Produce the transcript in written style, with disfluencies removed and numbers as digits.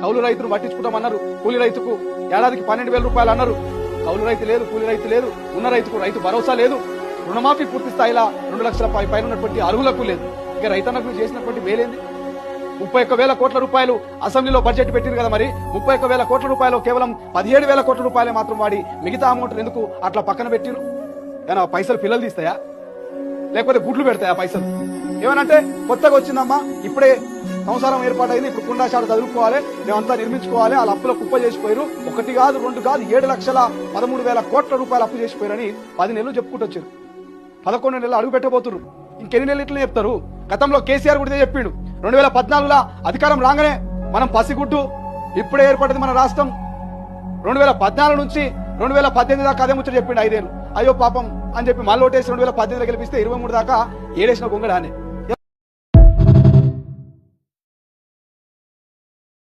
కౌలు రైతును పట్టించుకుంటామన్నారు. కూలి రైతుకు ఏడాదికి 12,000 రూపాయలు అన్నారు. కౌలు రైతు లేదు, కూలి రైతు లేదు, ఉన్న రైతుకు రైతు భరోసా లేదు, రుణమాఫీ పూర్తి స్థాయిలో 2 లక్షల పైన ఉన్నటువంటి అర్హులకు లేదు. ఇక రైతన్నకు చేసినటువంటి మేలేంది? 31,000 కోట్ల రూపాయలు అసెంబ్లీలో బడ్జెట్ పెట్టిరు కదా, మరి 31,000 కోట్ల రూపాయలు కేవలం 17,000 కోట్ల రూపాయలే మాత్రం వాడి మిగతా అమౌంట్ ఎందుకు అట్లా పక్కన పెట్టిరు? ఏమన్నా పైసలు పిల్లలు తీస్తాయా, లేకపోతే గుడ్లు పెడతాయా పైసలు? ఏమనంటే కొత్తగా వచ్చిందమ్మా, ఇప్పుడే సంసారం ఏర్పాటైంది, ఇప్పుడు కుండాశాల చదువుకోవాలి, మేమంతా నిర్మించుకోవాలి, వాళ్ళ అప్పుల కుప్ప చేసిపోయారు, 1 కాదు 2 కాదు 7,13,000 కోట్ల రూపాయలు అప్పు చేసిపోయారని 10 నెలలు చెప్పుకుంటూ వచ్చారు. 11 నెలలు అడుగు పెట్టబోతున్నారు. ఇంకెన్ని నెలలు ఇట్లా చెప్తారు? గతంలో కేసీఆర్ కూడా చెప్పిండు, 2014లో అధికారం రాగానే మనం పసిగుడ్డు, ఇప్పుడే ఏర్పడింది మన రాష్ట్రం. 2014 నుంచి 2018 దాకా అదే ముచ్చట చెప్పిండు 5 ఏళ్ళు. అయ్యో పాపం అని చెప్పి మళ్ళీ ఓటేసి 2018 గెలిపిస్తే 23 దాకా ఏడేసిన గొంగడానే.